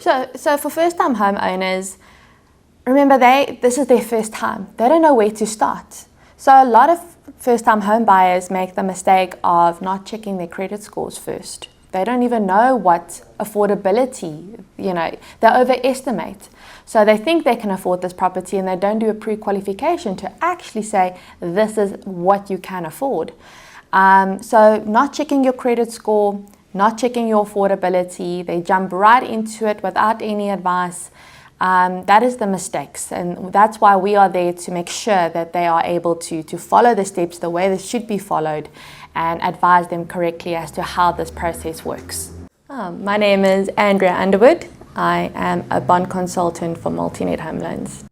So for first-time homeowners, remember this is their first time. They don't know where to start. So a lot of first-time home buyers make the mistake of not checking their credit scores first. They don't even know what affordability, they overestimate. So they think they can afford this property and they don't do a pre-qualification to actually say, this is what you can afford. So not checking your credit score, not checking your affordability, they jump right into it without any advice. That is the mistakes, and that's why we are there to make sure that they are able to follow the steps the way they should be followed and advise them correctly as to how this process works. My name is Andrea Underwood. I am a bond consultant for MultiNet Home Loans.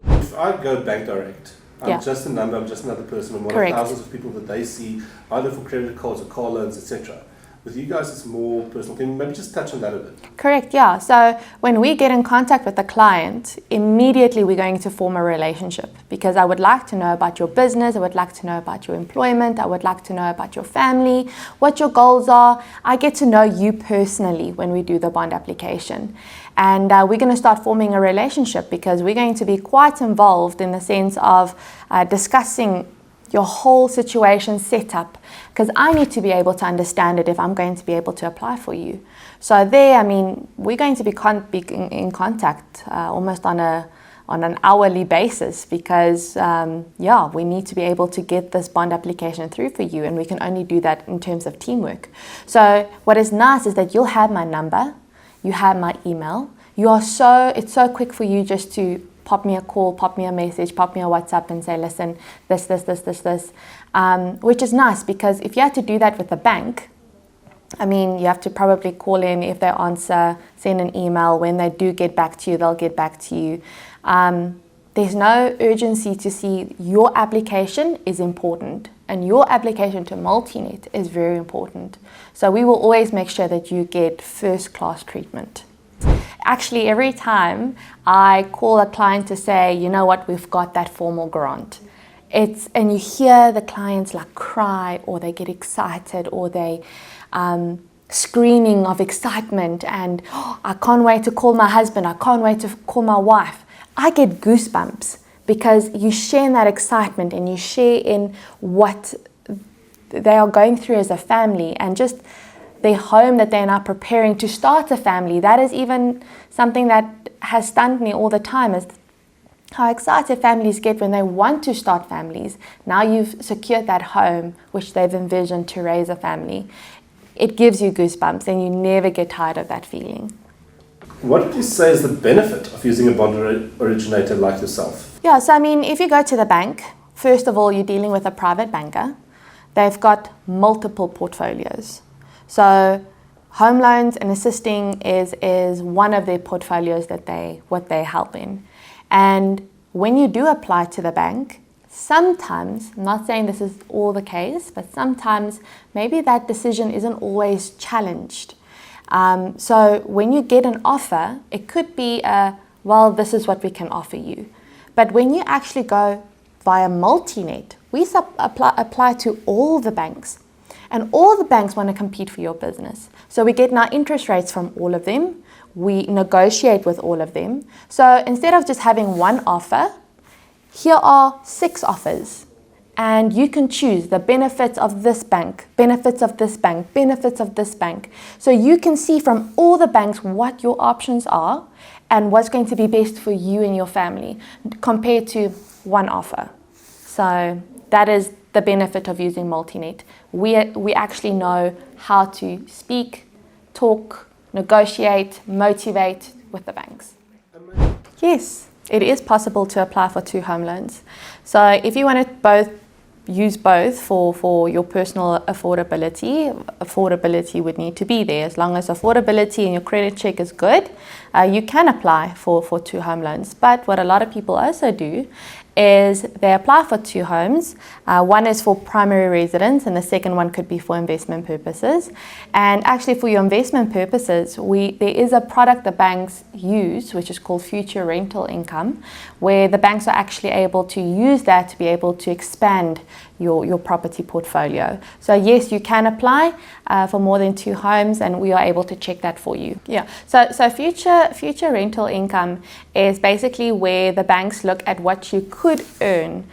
If I go bank direct, I'm just a number, I'm just another person, I'm one of thousands of people that they see either for credit cards or car loans, etc. With you guys, it's more personal. Can you maybe just touch on that a bit? Correct, yeah. So when we get in contact with the client, immediately we're going to form a relationship because I would like to know about your business, I would like to know about your employment, I would like to know about your family, what your goals are. I get to know you personally when we do the bond application. And we're going to start forming a relationship because we're going to be quite involved in the sense of discussing your whole situation set up, because I need to be able to understand it if I'm going to be able to apply for you. So there, we're going to be in contact almost on an hourly basis because, we need to be able to get this bond application through for you, and we can only do that in terms of teamwork. So what is nice is that you'll have my number, you have my email, it's so quick for you just to pop me a call, pop me a message, pop me a WhatsApp and say, listen, this, which is nice because if you had to do that with the bank, you have to probably call in if they answer, send an email. When they do get back to you, they'll get back to you. There's no urgency to see your application is important and your application to MultiNet is very important. So we will always make sure that you get first-class treatment. Actually, every time I call a client to say, you know what, we've got that formal grant, and you hear the clients like cry or they get excited or they screaming of excitement and I can't wait to call my husband, I can't wait to call my wife. I get goosebumps because you share in that excitement and you share in what they are going through as a family and just their home that they're now preparing to start a family. That is even something that has stunned me all the time, is how excited families get when they want to start families. Now you've secured that home which they've envisioned to raise a family. It gives you goosebumps and you never get tired of that feeling. What would you say is the benefit of using a bond originator like yourself? Yeah, so if you go to the bank, first of all, you're dealing with a private banker. They've got multiple portfolios. So home loans and assisting is one of their portfolios that they help in. And when you do apply to the bank, sometimes, I'm not saying this is all the case, but sometimes maybe that decision isn't always challenged. So when you get an offer, it could be this is what we can offer you. But when you actually go via MultiNet, we apply to all the banks. And all the banks want to compete for your business. So we get now interest rates from all of them. We negotiate with all of them. So instead of just having one offer, here are 6 offers. And you can choose the benefits of this bank, benefits of this bank, benefits of this bank. So you can see from all the banks what your options are and what's going to be best for you and your family compared to one offer. So that is the benefit of using MultiNet. We actually know how to speak, talk, negotiate, motivate with the banks. Yes, it is possible to apply for 2 home loans. So if you want to use both for your personal affordability would need to be there. As long as affordability and your credit check is good, you can apply for 2 home loans. But what a lot of people also do is they apply for 2 homes. One is for primary residence and the second one could be for investment purposes. And actually for your investment purposes, there is a product the banks use which is called future rental income, where the banks are actually able to use that to be able to expand your property portfolio. So yes, you can apply for more than 2 homes and we are able to check that for you. Yeah. So future rental income is basically where the banks look at what you could earn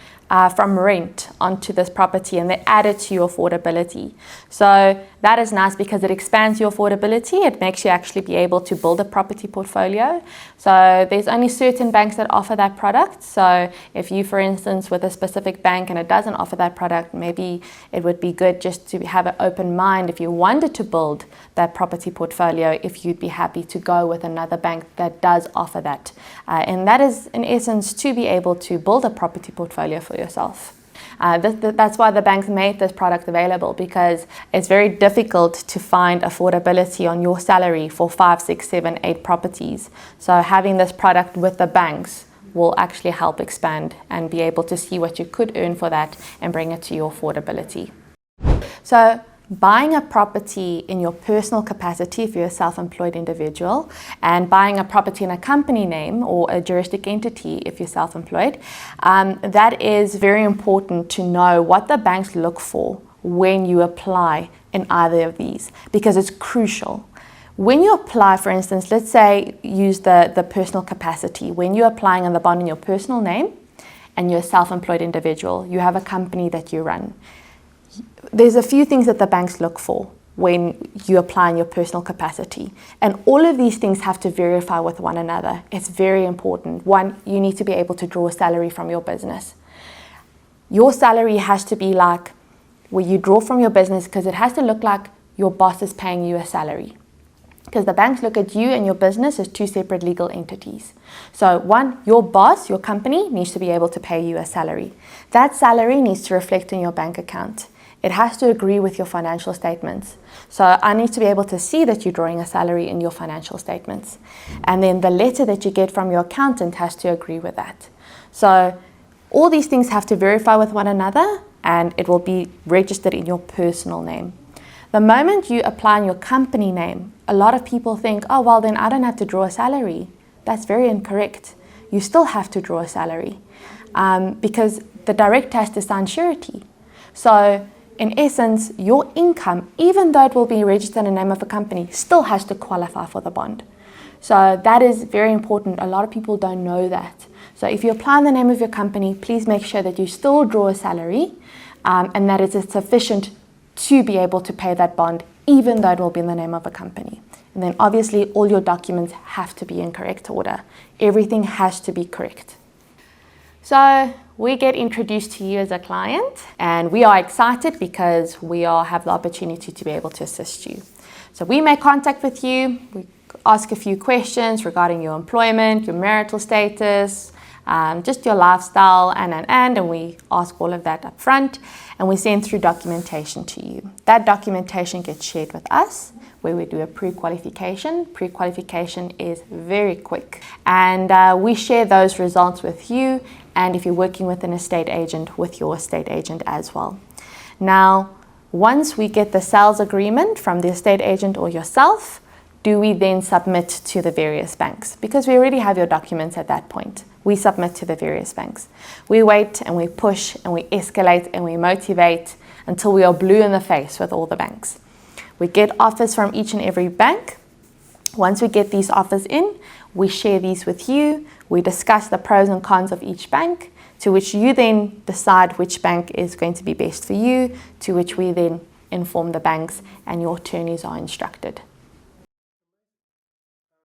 from rent onto this property and they add it to your affordability. So that is nice because it expands your affordability. It makes you actually be able to build a property portfolio. So there's only certain banks that offer that product. So if you, for instance, with a specific bank and it doesn't offer that product, maybe it would be good just to have an open mind if you wanted to build that property portfolio, if you'd be happy to go with another bank that does offer that. And that is in essence to be able to build a property portfolio for yourself. That's why the banks made this product available, because it's very difficult to find affordability on your salary for 5, 6, 7, 8 properties. So having this product with the banks will actually help expand and be able to see what you could earn for that and bring it to your affordability. So buying a property in your personal capacity if you're a self-employed individual, and buying a property in a company name or a juristic entity if you're self-employed, that is very important to know what the banks look for when you apply in either of these, because it's crucial. When you apply, for instance, let's say use the personal capacity. When you're applying on the bond in your personal name and you're a self-employed individual, you have a company that you run. There's a few things that the banks look for when you apply in your personal capacity. And all of these things have to verify with one another. It's very important. One, you need to be able to draw a salary from your business. Your salary has to be like where you draw from your business, because it has to look like your boss is paying you a salary. Because the banks look at you and your business as 2 separate legal entities. So one, your boss, your company, needs to be able to pay you a salary. That salary needs to reflect in your bank account. It has to agree with your financial statements. So I need to be able to see that you're drawing a salary in your financial statements. And then the letter that you get from your accountant has to agree with that. So all these things have to verify with one another, and it will be registered in your personal name. The moment you apply in your company name, a lot of people think, oh, well, then I don't have to draw a salary. That's very incorrect. You still have to draw a salary because the director has to sign surety. So in essence, your income, even though it will be registered in the name of a company, still has to qualify for the bond. So that is very important. A lot of people don't know that. So if you apply in the name of your company, please make sure that you still draw a salary and that it is sufficient to be able to pay that bond, even though it will be in the name of a company. And then obviously all your documents have to be in correct order. Everything has to be correct. So we get introduced to you as a client, and we are excited because we have the opportunity to be able to assist you. So we make contact with you, we ask a few questions regarding your employment, your marital status, just your lifestyle, and we ask all of that up front, and we send through documentation to you. That documentation gets shared with us, where we do a pre-qualification. Pre-qualification is very quick, and we share those results with you, and if you're working with an estate agent, with your estate agent as well. Now, once we get the sales agreement from the estate agent or yourself, do we then submit to the various banks? Because we already have your documents at that point. We submit to the various banks. We wait and we push and we escalate and we motivate until we are blue in the face with all the banks. We get offers from each and every bank. Once we get these offers in, we share these with you. We discuss the pros and cons of each bank, to which you then decide which bank is going to be best for you, to which we then inform the banks and your attorneys are instructed.